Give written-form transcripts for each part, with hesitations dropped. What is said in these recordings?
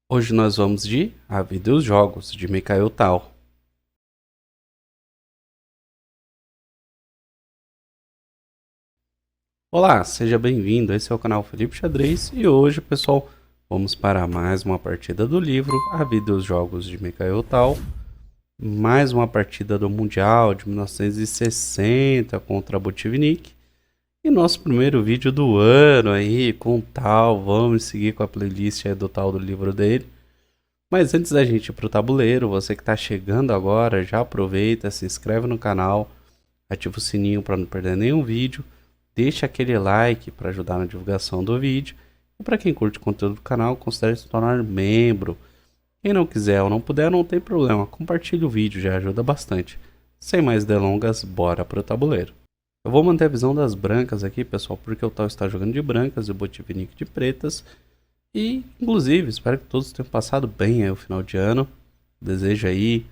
Hoje nós vamos de A Vida e os Jogos, de Mikhail Tal. Olá, seja bem-vindo, esse é o canal Felipe Xadrez e hoje, pessoal, vamos para mais uma partida do livro A Vida e os Jogos, de Mikhail Tal. Mais uma partida do Mundial de 1960 contra Botvinnik. E nosso primeiro vídeo do ano aí com o Tal, vamos seguir com a playlist aí do Tal do livro dele. Mas antes da gente ir pro tabuleiro, você que está chegando agora, já aproveita, se inscreve no canal, ativa o sininho para não perder nenhum vídeo, deixa aquele like para ajudar na divulgação do vídeo. E para quem curte o conteúdo do canal, considere se tornar membro. Quem não quiser ou não puder, não tem problema, compartilhe o vídeo, já ajuda bastante. Sem mais delongas, bora pro tabuleiro. Eu vou manter a visão das brancas aqui, pessoal, porque o Tal está jogando de brancas e o Botvinnik de pretas. E, inclusive, espero que todos tenham passado bem aí o final de ano. Desejo aí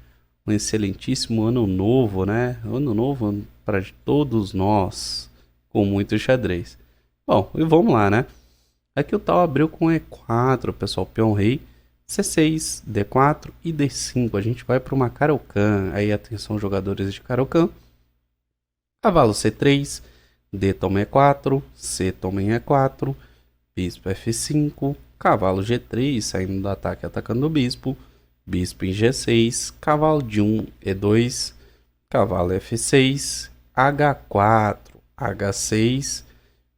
um excelentíssimo ano novo, né? Ano novo para todos nós, com muito xadrez. Bom, e vamos lá, né? Aqui o Tal abriu com E4, pessoal, peão rei, C6, D4 e D5. A gente vai para uma Caro-Kann. Aí, atenção, jogadores de Caro-Kann. Cavalo C3, D toma E4, C toma em E4, bispo F5, cavalo G3, saindo do ataque, atacando o bispo, bispo em G6, cavalo de 1, E2, cavalo F6, H4, H6,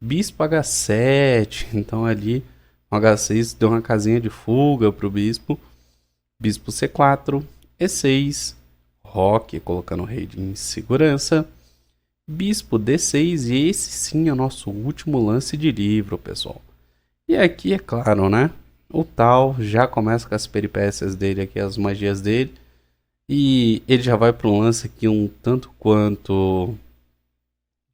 bispo H7. Então ali o H6 deu uma casinha de fuga para o bispo, bispo C4, E6, roque colocando o rei em segurança, bispo D6, e esse sim é o nosso último lance de livro, pessoal. E aqui, é claro, né? O Tal já começa com as peripécias dele aqui, as magias dele. E ele já vai para um lance aqui um tanto quanto,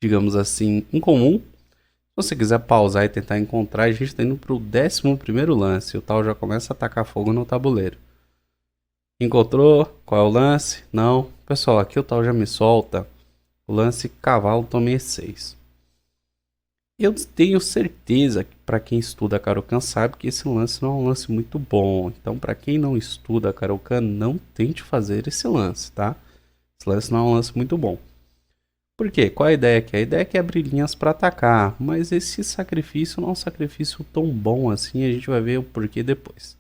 digamos assim, incomum. Se você quiser pausar e tentar encontrar, a gente está indo para o 11º lance. O Tal já começa a atacar fogo no tabuleiro. Encontrou? Qual é o lance? Não. Pessoal, aqui o Tal já me solta o lance cavalo toma E6. Eu tenho certeza que para quem estuda Caro-Kann sabe que esse lance não é um lance muito bom. Então, para quem não estuda Caro-Kann, não tente fazer esse lance, tá? Esse lance não é um lance muito bom. Por quê? Qual a ideia aqui? A ideia aqui é abrir linhas para atacar, mas esse sacrifício não é um sacrifício tão bom assim, a gente vai ver o porquê depois.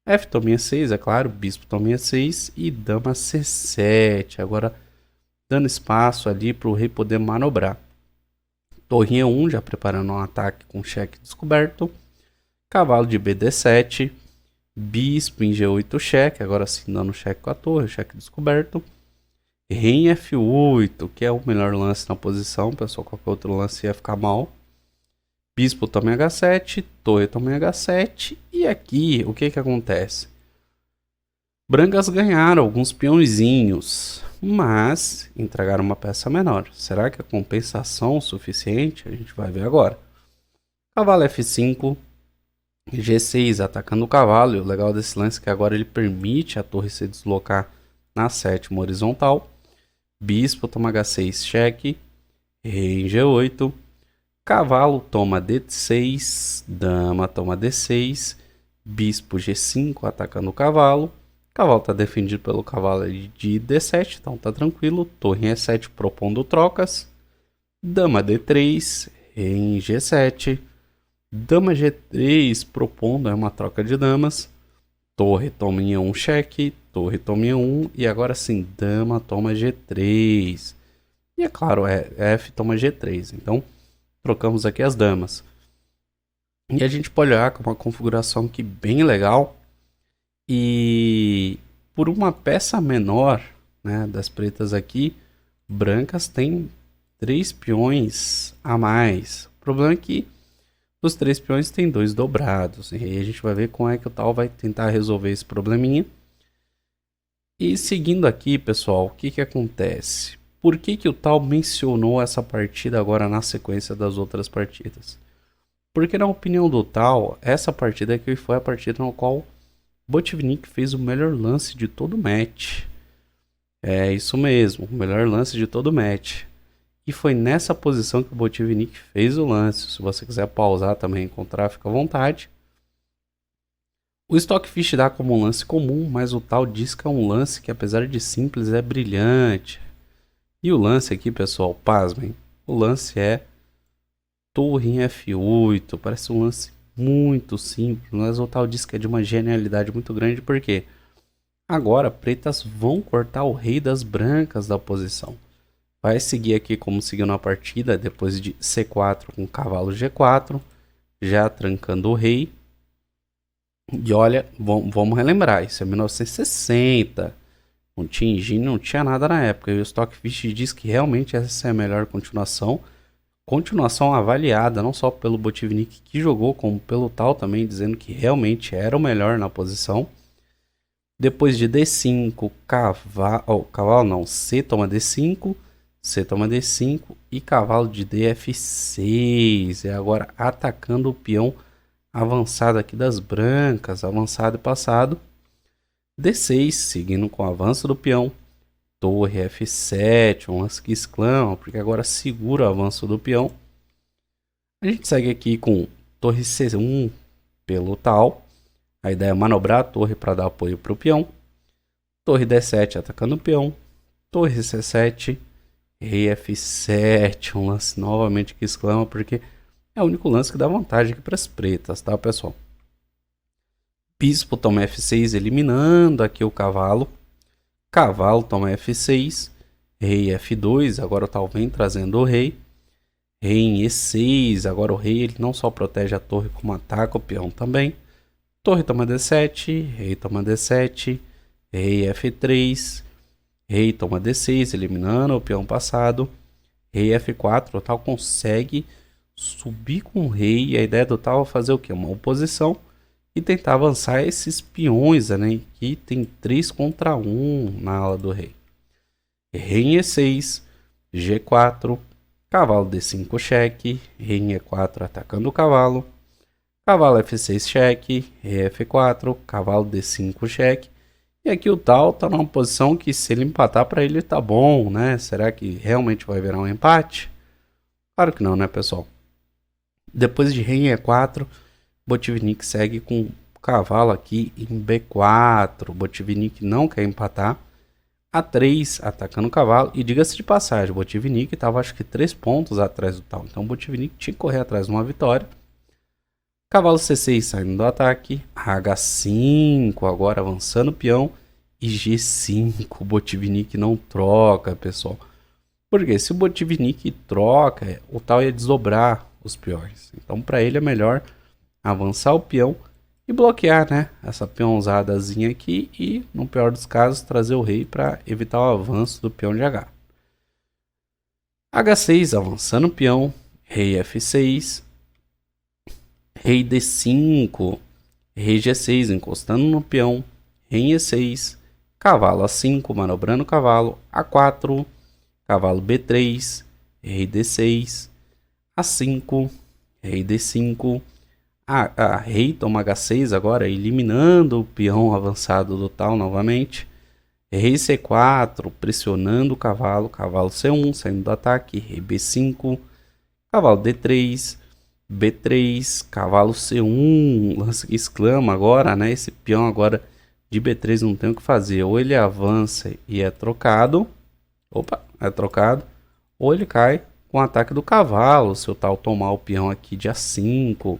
F toma E6, é claro, bispo toma E6 e dama C7. Agora, dando espaço ali para o rei poder manobrar. Torre E1, já preparando um ataque com cheque descoberto. Cavalo de BD7. Bispo em G8 cheque. Agora sim dando cheque com a torre, cheque descoberto. Rei em F8, que é o melhor lance na posição. Pessoal, qualquer outro lance ia ficar mal. Bispo toma em H7. Torre toma em H7. E aqui, o que acontece? Brancas ganharam alguns peõezinhos, mas entregaram uma peça menor. Será que a compensação é suficiente? A gente vai ver agora. Cavalo F5, G6 atacando o cavalo. E o legal desse lance é que agora ele permite a torre se deslocar na sétima horizontal. Bispo toma H6 cheque, rei em G8, cavalo toma D6, dama toma D6, bispo G5 atacando o cavalo. O cavalo está defendido pelo cavalo de D7, então tá tranquilo. Torre em E7 propondo trocas. Dama D3, rei em G7. Dama G3 propondo uma troca de damas. Torre toma em E1 cheque. Torre toma em E1. E agora sim, dama toma G3. E é claro, F toma G3. Então trocamos aqui as damas. E a gente pode olhar com uma configuração aqui bem legal. E por uma peça menor, né, das pretas aqui, brancas tem 3 peões a mais. O problema é que os 3 peões tem 2 dobrados. E aí a gente vai ver como é que o Tal vai tentar resolver esse probleminha. E seguindo aqui, pessoal, o que acontece? Por que o Tal mencionou essa partida agora na sequência das outras partidas? Porque na opinião do Tal, essa partida aqui foi a partida na qual Botvinnik fez o melhor lance de todo o match. É isso mesmo, o melhor lance de todo o match. E foi nessa posição que o Botvinnik fez o lance. Se você quiser pausar também e encontrar, fica à vontade. O Stockfish dá como um lance comum, mas o tal diz que é um lance que, apesar de simples, é brilhante. E o lance aqui, pessoal, pasmem, o lance é torre em F8, parece um lance muito simples, mas o tal diz que é de uma genialidade muito grande, porque agora pretas vão cortar o rei das brancas da posição. Vai seguir aqui como seguiu na partida, depois de C4 com cavalo G4, já trancando o rei. E olha, vamos relembrar, isso é 1960, não tinha engine, não tinha nada na época, e o Stockfish diz que realmente essa é a melhor continuação avaliada, não só pelo Botvinnik que jogou, como pelo tal também, dizendo que realmente era o melhor na posição. Depois de D5, cavalo não, C toma D5, C toma D5 e cavalo de DF6. E agora atacando o peão avançado aqui das brancas, avançado e passado. D6, seguindo com o avanço do peão. Torre F7, um lance que exclama, porque agora segura o avanço do peão. A gente segue aqui com torre C1 pelo tal. A ideia é manobrar a torre para dar apoio para o peão. Torre D7 atacando o peão. Torre C7, rei F7, um lance novamente que exclama, porque é o único lance que dá vantagem aqui para as pretas, tá, pessoal? Bispo toma F6, eliminando aqui o cavalo. Cavalo toma F6, rei F2, agora o tal vem trazendo o rei. Rei em E6, agora o rei ele não só protege a torre, como ataca o peão também. Torre toma D7, rei toma D7, rei F3, rei toma D6, eliminando o peão passado. Rei F4, o tal consegue subir com o rei, e a ideia do tal é fazer o que? Uma oposição e tentar avançar esses peões, né? Que tem 3 contra 1 na ala do rei. Rei em E6, G4, cavalo D5 cheque, rei em E4 atacando o cavalo, cavalo F6 cheque, rei F4, cavalo D5 cheque. E aqui o tal tá numa posição que se ele empatar para ele tá bom, né? Será que realmente vai virar um empate? Claro que não, né, pessoal? Depois de rei em E4, Botvinnik segue com o cavalo aqui em B4. Botvinnik não quer empatar. A3 atacando o cavalo. E diga-se de passagem, Botvinnik estava acho que 3 pontos atrás do tal. Então Botvinnik tinha que correr atrás de uma vitória. Cavalo C6 saindo do ataque. H5 agora avançando o peão. E G5. Botvinnik não troca, pessoal. Porque se o Botvinnik troca, o tal ia desdobrar os peões. Então para ele é melhor avançar o peão e bloquear, né, essa peãozadazinha aqui e, no pior dos casos, trazer o rei para evitar o avanço do peão de H. H6 avançando o peão, rei F6, rei D5, rei G6 encostando no peão, rei E6, cavalo A5 manobrando o cavalo, A4, cavalo B3, rei D6, A5, rei D5, a rei toma H6 agora, eliminando o peão avançado do tal novamente. Rei C4, pressionando o cavalo. Cavalo C1, saindo do ataque. Rei B5, cavalo D3, B3, cavalo C1. Lance que exclama agora, né? Esse peão agora de B3 não tem o que fazer. Ou ele avança e é trocado. Opa, é trocado. Ou ele cai com o ataque do cavalo. Se o tal tomar o peão aqui de A5.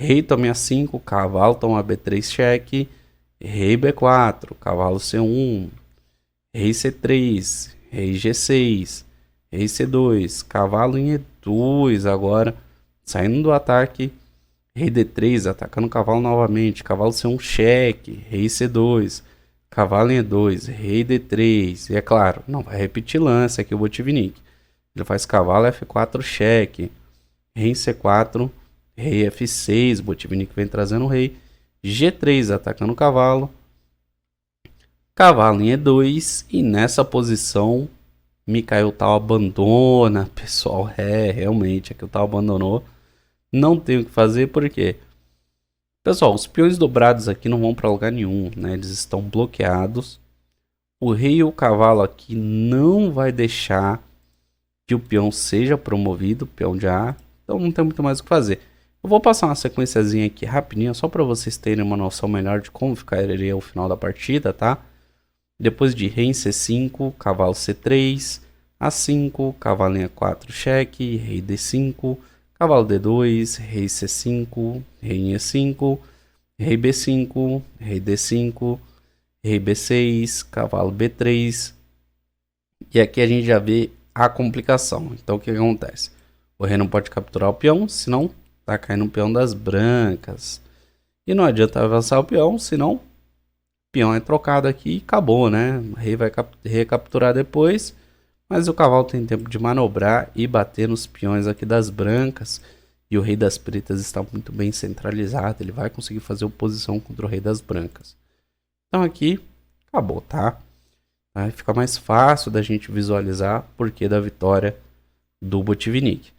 Rei toma A5, cavalo toma B3 cheque, rei B4, cavalo C1, rei C3, rei G6, rei C2, cavalo em E2 agora, saindo do ataque, rei D3, atacando o cavalo novamente, cavalo C1 cheque, rei C2, cavalo em E2, rei D3, e é claro, não vai repetir lance aqui o Botvinnik, ele faz cavalo F4 cheque, rei C4, rei F6, Botvinnik vem trazendo o rei. G3 atacando o cavalo. Cavalo em E2. E nessa posição, Mikhail Tal abandona. Pessoal, realmente, aqui o Tal abandonou. Não tem o que fazer, porque... Pessoal, os peões dobrados aqui não vão para lugar nenhum, né? Eles estão bloqueados. O rei e o cavalo aqui não vai deixar que o peão seja promovido, peão de A. Então não tem muito mais o que fazer. Eu vou passar uma sequenciazinha aqui rapidinho, só para vocês terem uma noção melhor de como ficaria o final da partida, tá? Depois de rei em C5, cavalo C3, A5, cavalo em A4, cheque, rei D5, cavalo D2, rei C5, rei em E5, rei B5, rei D5, rei B6, cavalo B3. E aqui a gente já vê a complicação. Então o que acontece? O rei não pode capturar o peão, senão tá caindo o peão das brancas. E não adianta avançar o peão, senão o peão é trocado aqui e acabou, né? O rei vai recapturar depois, mas o cavalo tem tempo de manobrar e bater nos peões aqui das brancas. E o rei das pretas está muito bem centralizado, ele vai conseguir fazer oposição contra o rei das brancas. Então aqui acabou, tá? Aí fica mais fácil da gente visualizar o porquê da vitória do Botvinnik.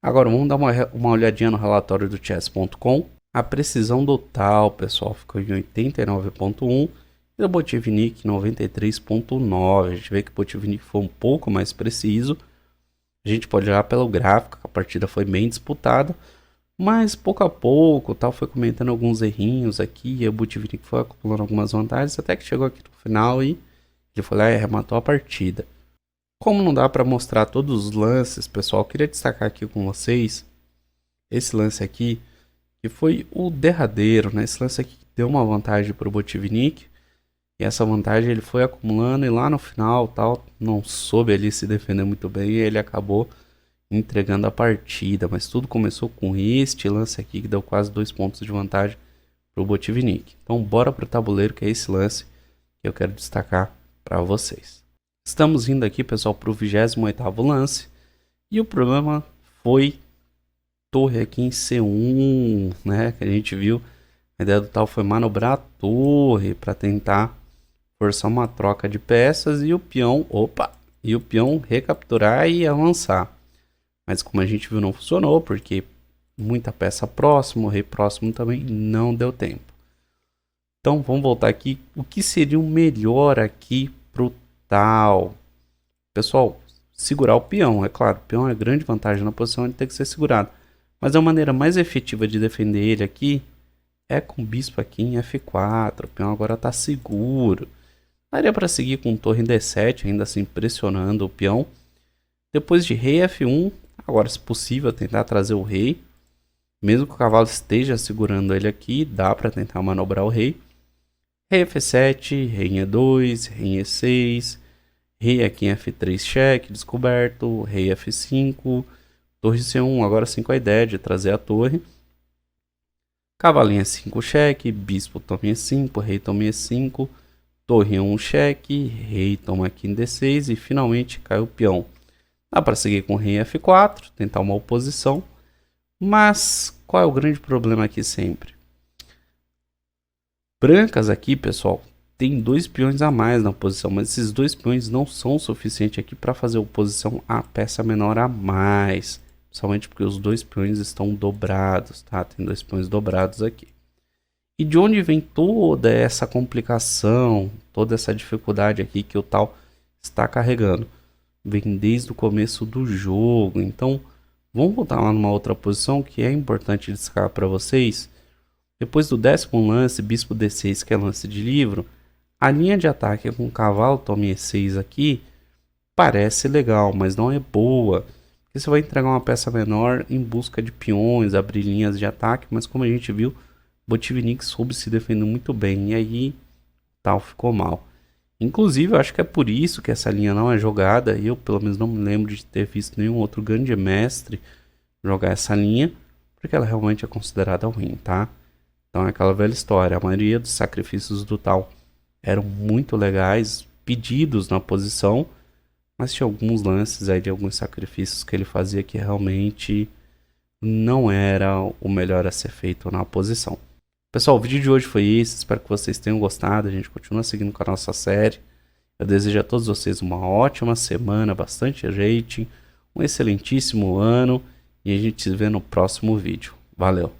Agora vamos dar uma olhadinha no relatório do chess.com. A precisão do tal, pessoal, ficou em 89.1 e o Botvinnik 93.9. A gente vê que o Botvinnik foi um pouco mais preciso. A gente pode olhar pelo gráfico, a partida foi bem disputada, mas pouco a pouco, tal, foi cometendo alguns errinhos aqui, e o Botvinnik foi acumulando algumas vantagens, até que chegou aqui no final e ele foi lá e arrematou a partida. Como não dá para mostrar todos os lances, pessoal, eu queria destacar aqui com vocês esse lance aqui, que foi o derradeiro, né? Esse lance aqui deu uma vantagem para o Botvinnik, e essa vantagem ele foi acumulando e lá no final, tal, não soube ali se defender muito bem e ele acabou entregando a partida. Mas tudo começou com este lance aqui que deu quase 2 pontos de vantagem para o Botvinnik. Então bora para o tabuleiro, que é esse lance que eu quero destacar para vocês. Estamos indo aqui, pessoal, para o 28º lance. E o problema foi torre aqui em C1, né? Que a gente viu. A ideia do tal foi manobrar a torre para tentar forçar uma troca de peças e o peão, recapturar e avançar. Mas como a gente viu, não funcionou, porque muita peça próximo, o rei próximo também não deu tempo. Então vamos voltar aqui. O que seria o melhor aqui pro tal? Pessoal, segurar o peão, é claro, o peão é grande vantagem na posição, ele tem que ser segurado. Mas a maneira mais efetiva de defender ele aqui é com o bispo aqui em F4. O peão agora está seguro. Daria para seguir com torre em D7, ainda assim pressionando o peão. Depois de rei F1, agora se possível tentar trazer o rei. Mesmo que o cavalo esteja segurando ele aqui, dá para tentar manobrar o rei. Rei F7, rei em E2, rei em E6, rei aqui em F3 cheque, descoberto, rei F5, torre C1, agora sim com a ideia de trazer a torre. Cavalinho E5 cheque, bispo toma E5, rei toma E5, torre 1 cheque, rei toma aqui em D6 e finalmente cai o peão. Dá para seguir com rei F4, tentar uma oposição, mas qual é o grande problema aqui sempre? Brancas aqui, pessoal, tem 2 peões a mais na posição, mas esses 2 peões não são suficientes aqui para fazer oposição à peça menor a mais, principalmente porque os 2 peões estão dobrados, tá? Tem 2 peões dobrados aqui. E de onde vem toda essa complicação, toda essa dificuldade aqui que o tal está carregando? Vem desde o começo do jogo. Então, vamos voltar lá numa outra posição que é importante destacar para vocês. Depois do 10º lance, bispo D6, que é lance de livro, a linha de ataque com cavalo toma E6 aqui parece legal, mas não é boa. Porque você vai entregar uma peça menor em busca de peões, abrir linhas de ataque, mas como a gente viu, Botvinnik soube se defender muito bem e aí tal ficou mal. Inclusive, eu acho que é por isso que essa linha não é jogada. E eu, pelo menos, não me lembro de ter visto nenhum outro grande mestre jogar essa linha, porque ela realmente é considerada ruim, tá? Então é aquela velha história. A maioria dos sacrifícios do tal eram muito legais, pedidos na posição, mas tinha alguns lances aí de alguns sacrifícios que ele fazia que realmente não era o melhor a ser feito na posição. Pessoal, o vídeo de hoje foi esse, espero que vocês tenham gostado, a gente continua seguindo com a nossa série. Eu desejo a todos vocês uma ótima semana, bastante rating, um excelentíssimo ano e a gente se vê no próximo vídeo. Valeu!